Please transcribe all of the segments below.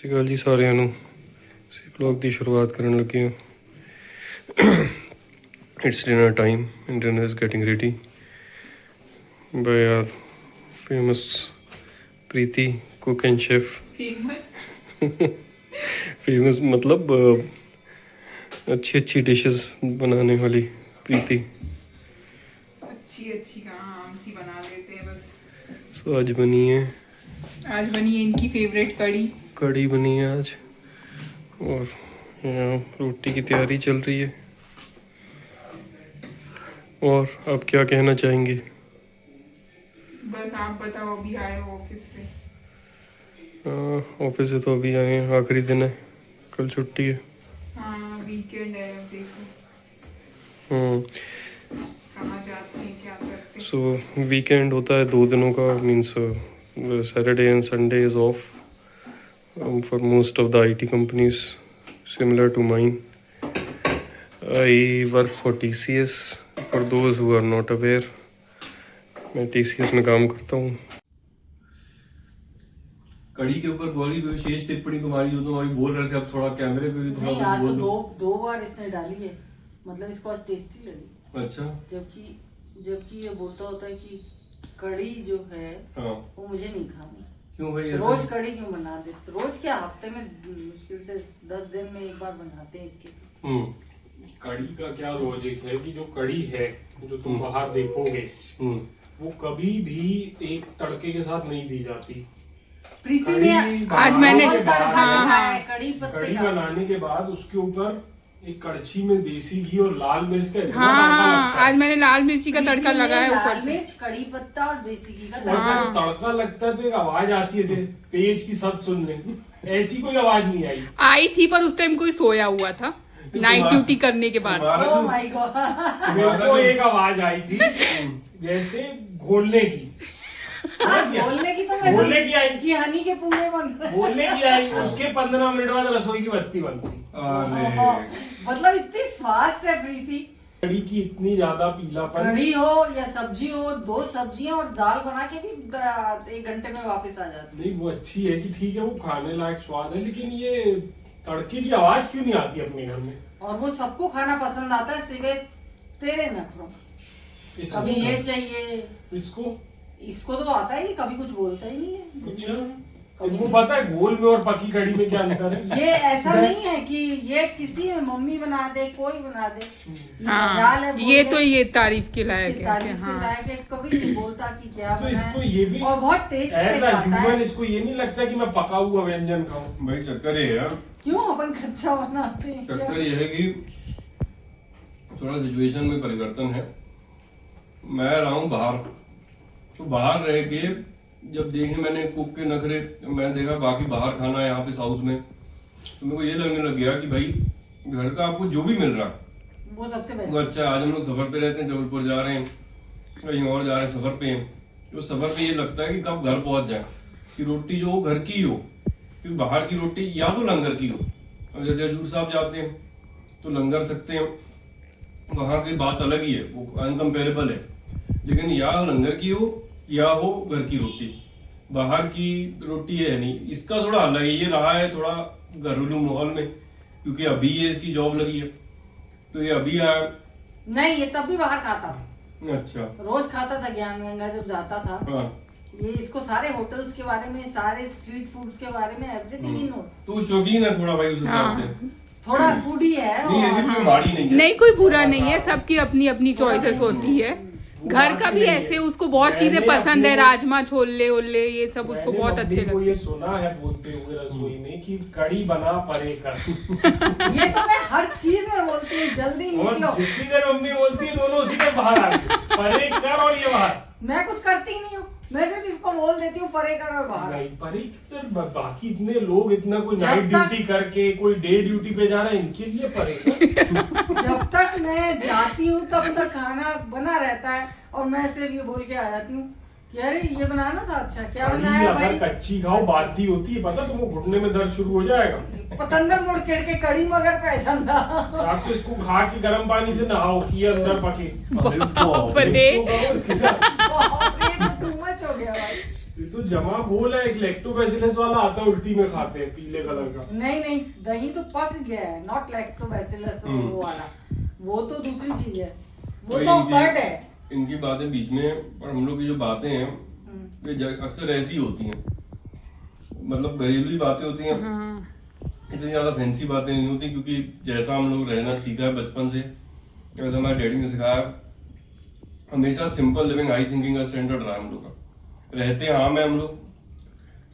ਸਤਿ ਸ਼੍ਰੀ ਅਕਾਲ ਜੀ ਸਾਰਿਆਂ ਨੂੰ। ਅਸੀਂ ਵਲੌਗ ਦੀ ਸ਼ੁਰੂਆਤ ਕਰਨ ਲੱਗੇ ਹਾਂ। It's dinner time and dinner is getting ready by our famous Preeti cook and chef. Famous मतलब अच्छी अच्छी डिशेस बनाने वाली प्रीति। अच्छी कहाँ हम सी बना लेते हैं बस। सो आज बनी है इनकी फेवरेट कड़ी बनी है आज, और यहाँ रोटी की तैयारी चल रही है। और आप क्या कहना चाहेंगे? बस आप बताओ, अभी आए हो ऑफिस से? ऑफिस से तो अभी आए हैं, आखिरी दिन है, कल छुट्टी है। हाँ वीकेंड है, अब देखो कहाँ जाते हैं, क्या करते हैं। सो वीकेंड होता है 2 दिनों का, means Saturday and Sunday is off for most of the IT companies similar to mine. I work for TCS, for those who are not aware। मैं TCS में काम करता हूँ। कड़ी के ऊपर बड़ी विशेष टिप्पणी तुम्हारी जो तुम अभी बोल रहे थे, अब थोड़ा कैमरे पे भी थोड़ा नहीं, आज बोल तो दो। दो बार इसने डाली है, मतलब इसको आज टेस्टी लगी। अच्छा। जबकि ये बोलता होता है कि कड़ी जो है हाँ। वो मुझे नहीं खानी। क्यों भाई? रोज कड़ी क्यों बना दे? रोज क्या, हफ्ते में मुश्किल से 10 दिन में एक बार बनाते हैं इसके। कड़ी का क्या लॉजिक है कि जो कड़ी है जो तुम बाहर देखोगे वो कभी भी एक तड़के के साथ नहीं दी जाती। प्रीति ने आज मैंने तड़का लगाया है कड़ी पत्ते कड़ी का। बनाने के बाद उसके ऊपर एक कड़छी में देसी घी और लाल मिर्च का इतना हाँ तड़का लगता है। आज मैंने लाल मिर्ची का तड़का लगाया ऊपर लाल से। मिर्च, कड़ी पत्ता और देसी घी का और तड़का। जब तड़का लगता है तो एक आवाज आती है ऐसे तेज की, सब सुनने ऐसी कोई आवाज नहीं आई थी, पर उस टाइम कोई सोया हुआ था नाइट ड्यूटी करने के बाद। Oh my God. मेरे को एक आवाज आई थी जैसे घोलने की। बोलने की तो मैं बोलने समझी की आई। कि हनी के पूरे बन रहे बोलने की आई, उसके 15 मिनट बाद रसोई की बत्ती बनती। हैं। मतलब इतनी फास्ट है प्रीति। कड़ी की इतनी ज्यादा पीलापन। कड़ी हो या सब्जी हो, 2 सब्जियां और दाल बना के भी 1 घंटे में वापस आ जाती। नहीं वो अच्छी है कि ठीक है वो खाने लायक स्वाद है, लेकिन ये तड़के की आवाज क्यों नहीं आती अपने घर में? और वो सबको खाना पसंद आता है सिवाय तेरे नखरों। कभी ये चाहिए, इसको तो आता है, ये कभी कुछ बोलता ही नहीं है। अच्छा, तुमको पता है गोल में और पकी कड़ी में क्या अंतर है? ये ऐसा नहीं है कि ये किसी में मम्मी बना दे, कोई बना दे। ये मजाल है हाँ, बोलने ये तो ये तारीफ के लायक इसकी है। तारीफ के हाँ। लायक है, कभी नहीं बोलता कि क्या तो बनाया इसको ये भी और बहुत टेस्ट से ऐसा खाता है। ह्यूमन, इसको ये नहीं लगता कि मैं पका हुआ व्यंजन खाऊं? भाई चक्कर ये है, क्यों अपन खर्चा बनाते हैं? चक्कर ये है कि थोड़ा सिचुएशन में परिवर्तन है। मैं रहा हूँ बाहर, तो बाहर रह के जब देखे मैंने कुक के नखरे, मैं देखा बाकी बाहर खाना यहाँ पे साउथ में, तो मेरे को ये लगने लग गया कि भाई घर का आपको जो भी मिल रहा है वो सबसे वो बेस्ट। अच्छा। आज हम लोग सफर पे रहते हैं, जबलपुर जा रहे हैं, कहीं और जा रहे हैं सफर पे, तो सफर पे ये लगता है कि कब घर पहुंच जाए, कि रोटी जो हो घर की हो, क्योंकि बाहर की रोटी या तो लंगर की हो। अब जैसे हजूर साहब जाते हैं तो लंगर सकते हैं, वहाँ की बात अलग ही है, वो अनकम्पेरेबल है। लेकिन या लंगर की हो या हो घर की रोटी, बाहर की रोटी है नहीं। इसका थोड़ा अलग है, ये रहा है थोड़ा घरेलू माहौल में, क्योंकि अभी ये इसकी जॉब लगी है, तो ये अभी आया। नहीं, ये तब भी बाहर खाता था, अच्छा। रोज खाता था। ज्ञान गंगा जब जाता था, हाँ। ये इसको सारे होटल्स के बारे में, सारे स्ट्रीट फूड्स के बारे में एवरीथिंग ही नो। तो शौकीन है थोड़ा भाई उस हिसाब हाँ। से। थोड़ा फूडी है नहीं ऐसी कोई माड़ी नहीं है। नहीं, कोई बुरा नहीं है, सबकी अपनी अपनी चॉइसेस होती है। घर का भी ऐसे उसको बहुत चीजें पसंद है, राजमा छोले ओले ये सब उसको बहुत अच्छे लगते हैं। लगते ये सुना है बोलते हुए रसोई में कि कड़ी बना परे कर। ये तो मैं हर चीज में बोलती हूँ, जल्दी और निकलो। जितनी देर मम्मी बोलती है दोनों उसी में बाहर आ गए, परे कर और ये बाहर। मैं कुछ करती ही नहीं हूँ, मैं सिर्फ इसको बोल देती हूँ परे कर और बाहर। नहीं परे कर, बाकी इतने लोग इतना कोई जब नाइट तक- ड्यूटी करके, कोई डे ड्यूटी पे जा रहा है, इनके लिए परे कर। जब तक मैं जाती हूँ तब तक खाना बना रहता है और मैं सिर्फ ये बोल के आ जाती हूँ कि अरे ये बनाना था। अच्छा क्या कड़ी बनाया अगर भाई? कच्ची खाओ बाती होती है, पता तुमको घुटने में दर्द शुरू हो जाएगा। पतंदर मुड़ खेड़ के कड़ी मगर पहचान। आप तो इसको खा के गर्म पानी से नहाओ कि ये अंदर पके। बाप रे। इसको करो इसके साथ। ये तो टू मच हो गया भाई। तो जमा घोल है, एक लैक्टोबैसिलस वाला आता है उल्टी में खाते हैं पीले कलर का। नहीं दही तो पक गया है, नॉट लैक्टोबैसिलस वो वाला, वो तो दूसरी चीज है, वो भाई तो इनकी- कर्ड है। इनकी बातें बीच में, और हम लोग की जो बातें हैं ये अक्सर ऐसी होती हैं, मतलब घरेलू ही बातें होती हैं, इतनी ज्यादा फैंसी बातें नहीं होती, क्योंकि जैसा हम लोग रहना सीखा है बचपन से, जैसे हमारे डैडी ने सिखाया, हमेशा सिंपल लिविंग हाई थिंकिंग का स्टैंडर्ड रहा है हम लोग का। रहते आम है हम लोग,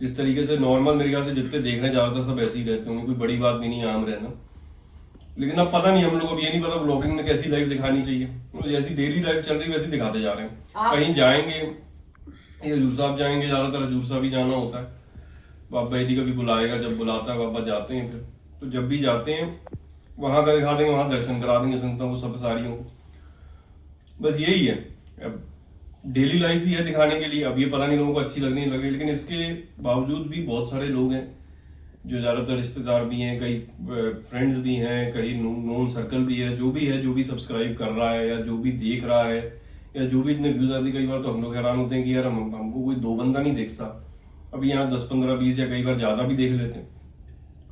जिस तरीके से नॉर्मल मेरे ख्याल से जितने देख रहे हैं ज्यादातर सब ऐसे ही रहते होंगे, कोई बड़ी बात भी नहीं है आम रहना। लेकिन अब पता नहीं, हम लोग अब ये नहीं पता व्लॉगिंग में कैसी लाइफ दिखानी चाहिए, तो जैसी डेली लाइफ चल रही है वैसी दिखाते जा रहे हैं। कहीं जाएंगे, ये हजूर साहब जाएंगे, ज्यादातर हजूर साहब ही जाना होता है, बाबा यदि कभी बुलाएगा, जब बुलाता है बाबा जाते हैं। फिर तो जब भी जाते हैं वहां का दिखा देंगे, वहां दर्शन करा देंगे संतों को, सब सारियों को, बस यही है। अब डेली लाइफ ही है दिखाने के लिए। अब ये पता नहीं लोगों को अच्छी लग नहीं लग रही, लेकिन इसके बावजूद भी बहुत सारे लोग हैं जो ज्यादातर रिश्तेदार भी हैं, कई फ्रेंड्स भी हैं, कई नोन सर्कल भी है, जो भी सब्सक्राइब कर रहा है या जो भी देख रहा है या जो भी इतने व्यूज आते, कई बार तो हम लोग हैरान होते हैं कि यार हमको कोई 2 बंदा नहीं देखता, अभी यहाँ 10, 15, 20 या कई बार ज्यादा भी देख लेते हैं।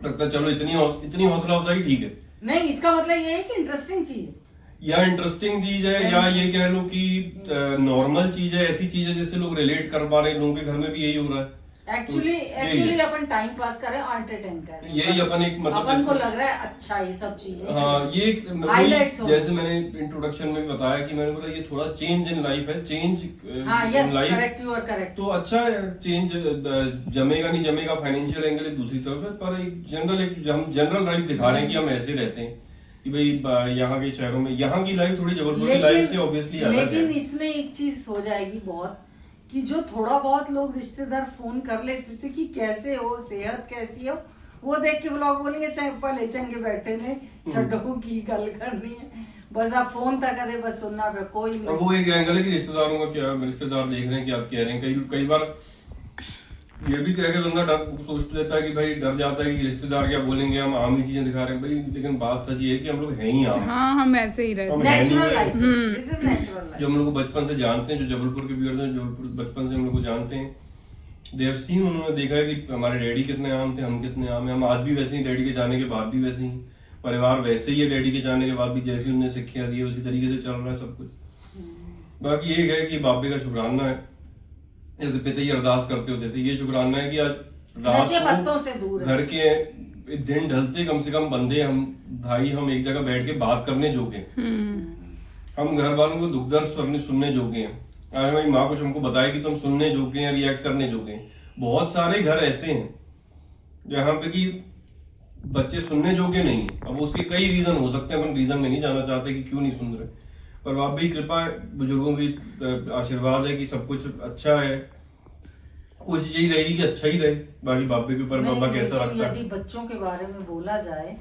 लगता है चलो इतनी हौसला अफजाई ठीक है। नहीं, इसका मतलब ये है कि इंटरेस्टिंग चीज है, या इंटरेस्टिंग चीज है, या ये कह लो कि नॉर्मल चीज है, ऐसी चीज है जिससे लोग रिलेट कर पा रहे हैं। लोगों के घर में भी यही हो रहा है। एक्चुअली अपन टाइम पास करें, एंटरटेन करें, यही अपन एक मतलब अपन को लग रहा है अच्छा ये सब चीजें। हाँ, ये एक Highlights हो। जैसे मैंने इंट्रोडक्शन में भी बताया कि मैंने बोला ये थोड़ा चेंज इन लाइफ है, चेंज हाँ, yes, in life, correct, you are correct. तो अच्छा है चेंज। जमेगा नहीं जमेगा, फाइनेंशियल एंगल एक दूसरी तरफ है, पर एक हम जनरल लाइफ दिखा रहे हैं कि हम ऐसे रहते हैं कि भाई यहाँ के शहरों में, यहाँ की लाइफ थोड़ी जबलपुर की लाइफ से ऑब्वियसली अलग है। लेकिन इसमें एक चीज हो जाएगी बहुत, कि जो थोड़ा बहुत लोग रिश्तेदार फोन कर लेते थे कि कैसे हो, सेहत कैसी हो, वो देख के ब्लॉग बोलेंगे पहले चंगे बैठे ने, छड्डों की गल करनी है, बस आप फोन तक करे, बस सुनना पे कोई नहीं। अब वो एक एंगल है कि रिश्तेदारों का क्या, रिश्तेदार देख रहे हैं क्या कह रहे हैं। कई बार ये भी कह के बंदा डर सोच लेता है कि भाई डर जाता है कि रिश्तेदार क्या बोलेंगे, हम आम ही चीजें दिखा रहे हैं भाई, लेकिन बात सच ये है कि हम लोग हैं ही आम। हाँ, हम ऐसे ही रहते हैं। Natural life, this is natural life. जो हम लोग को बचपन से जानते हैं, जो जबलपुर के व्यूअर्स हैं, जो बचपन से हम लोग को जानते हैं, दे हैव सीन, उन्होंने देखा है कि हमारे डैडी कितने आम थे, हम कितने आम हैं। हम आज भी वैसे ही, डैडी के जाने के बाद भी वैसे ही, परिवार वैसे ही है, डैडी के जाने के बाद भी जैसी उन्होंने शिक्षा दी है उसी तरीके से चल रहा है सब कुछ। बाकी ये है कि बाबे का शुक्राना है, जैसे पिता ही अरदास करते होते थे, ये शुक्राना है कि आज नशे रात पत्तों से दूर को है। घर के दिन ढलते कम से कम बंदे हम भाई हम एक जगह बैठ के बात करने जोगे, हम घर वालों को दुख दर्द सुनने जोगे हैं। आज हमारी माँ कुछ हमको बताए कि तुम सुनने जोगे हैं, रिएक्ट करने जोगे हैं। बहुत सारे घर ऐसे हैं जहाँ पे कि बच्चे सुनने जोगे नहीं। अब उसके कई रीजन हो सकते हैं, अपन रीजन में नहीं जाना चाहते कि क्यों नहीं सुन रहे, पर बाप भी कृपा है, बुजुर्गों की आशीर्वाद है कि सब कुछ अच्छा है। कोशिश यही रहेगी कि अच्छा ही रहे, बाकी बाबे के ऊपर बाबा कैसा रखता है। यदि बच्चों के बारे में बोला जाए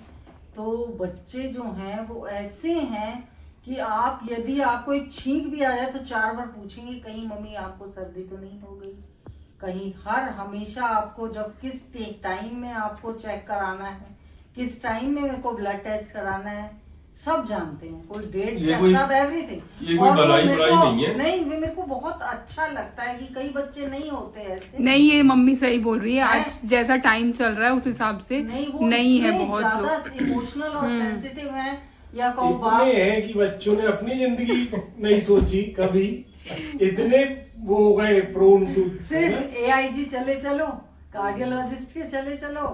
तो बच्चे जो हैं वो ऐसे हैं कि आप, यदि आपको एक छींक भी आ जाए तो 4 बार पूछेंगे कहीं मम्मी आपको सर्दी तो नहीं हो गई, कहीं हमेशा आपको जब किस टाइम में आपको चेक कराना है, किस टाइम में मेरे को ब्लड टेस्ट कराना है, सब जानते हैं, कोई डेट सब एवरीथिंग। ये कोई बलाई नहीं है। नहीं, मेरे को बहुत अच्छा लगता है कि कई बच्चे नहीं होते ऐसे। नहीं, ये मम्मी सही बोल रही है, आज जैसा टाइम चल रहा है उस हिसाब से नहीं है। बहुत ज्यादा इमोशनल और सेंसिटिव है, या कहो बाप इतने हैं कि बच्चों ने अपनी जिंदगी नहीं सोची कभी, इतने वो हो गए प्रोन टू। सिर्फ AIG चले चलो, कार्डियोलॉजिस्ट के चले चलो,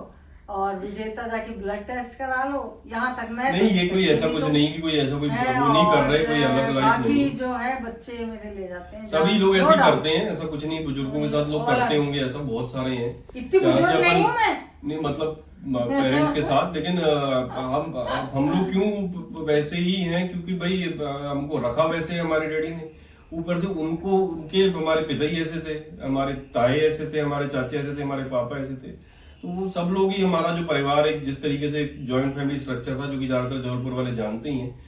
और विजेता जाके ब्लड टेस्ट करा लो, यहाँ तक मैं नहीं, ये कोई ऐसा कुछ नहीं कि कोई ऐसा कोई वो नहीं कर रहे, कोई अलग लाइफ बाकी नहीं। जो है बच्चे मेरे ले जाते हैं, सभी लोग no ऐसे doubt। करते हैं, ऐसा कुछ नहीं, बुजुर्गों के साथ लोग करते होंगे, ऐसा बहुत सारे हैं। इतनी बुजुर्ग नहीं हूँ मैं, नहीं मतलब पेरेंट्स के साथ, लेकिन हम लोग क्यों वैसे ही हैं, क्योंकि भाई हमको रखा वैसे हमारे डैडी ने, ऊपर से उनके हमारे पिता ही ऐसे थे, हमारे ताए ऐसे थे, हमारे चाचे ऐसे थे, हमारे पापा ऐसे थे, तो वो सब लोग ही हमारा जो परिवार एक जिस तरीके से जॉइंट फैमिली स्ट्रक्चर था, जो कि ज्यादातर जबलपुर वाले जानते ही हैं,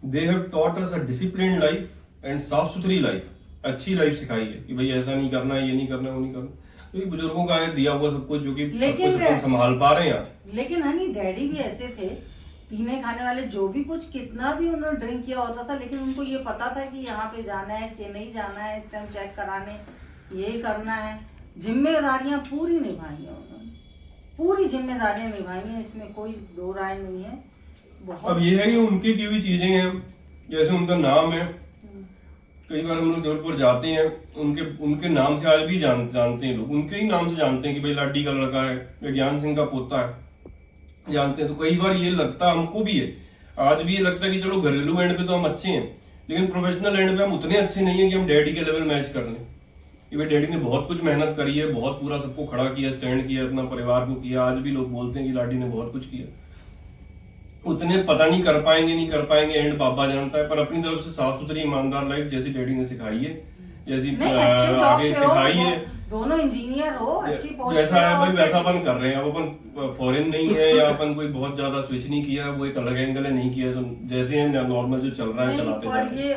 they have taught us a discipline life and साफ सुथरी लाइफ, अच्छी लाइफ सिखाई है कि भाई ऐसा नहीं करना है, ये नहीं करना है, वो नहीं करना, क्योंकि बुजुर्गों का दिया हुआ सब कुछ जो कि सब कुछ अपन संभाल पा रहे हैं आज। लेकिन हनी डैडी भी ऐसे थे, पीने खाने वाले जो भी कुछ कितना भी उन्होंने ड्रिंक किया होता था, लेकिन उनको ये पता था कि यहाँ पे जाना है, चेन्नई जाना है, इस टाइम चेक कराने, ये करना है, जिम्मेदारियां पूरी निभाई हैं उन्होंने, पूरी जिम्मेदारियां निभाई हैं, इसमें कोई दो राय नहीं है। बहुत अब ये है कि उनकी की हुई चीजें हैं, जैसे उनका नाम है, कई बार हम लोग जबलपुर जाते हैं, उनके नाम से आज भी जानते हैं लोग, उनके ही नाम से जानते हैं कि भाई लाडी का लड़का है या ज्ञान सिंह का पोता है, जानते हैं। तो कई बार ये लगता हमको भी है, आज भी ये लगता है कि चलो घरेलू एंड पे तो हम अच्छे हैं, लेकिन प्रोफेशनल एंड पे हम उतने अच्छे नहीं है कि हम डैडी के लेवल मैच कर लें। कि भाई डैडी ने बहुत कुछ मेहनत करी है, बहुत पूरा सबको खड़ा किया, स्टैंड किया, अपना परिवार को किया। आज भी लोग बोलते हैं कि लाडी ने बहुत कुछ किया, उतने पता नहीं कर पाएंगे एंड बाबा जानता है। पर अपनी तरफ से साफ सुथरी ईमानदार लाइफ जैसी डैडी ने सिखाई है, जैसी नहीं, अच्छे जॉब आगे पे हो, सिखाई है, दोनों इंजीनियर हो, अच्छी पोस्ट जैसा पे है हो, भाई और वैसा अपन कर रहे हैं। अब अपन फॉरेन नहीं है या अपन कोई बहुत ज्यादा स्विच नहीं किया, वो एक अलग एंगल है, नहीं किया तो जैसे है नॉर्मल जो चल रहा है नहीं, चलाते जा पर रहे हैं। ये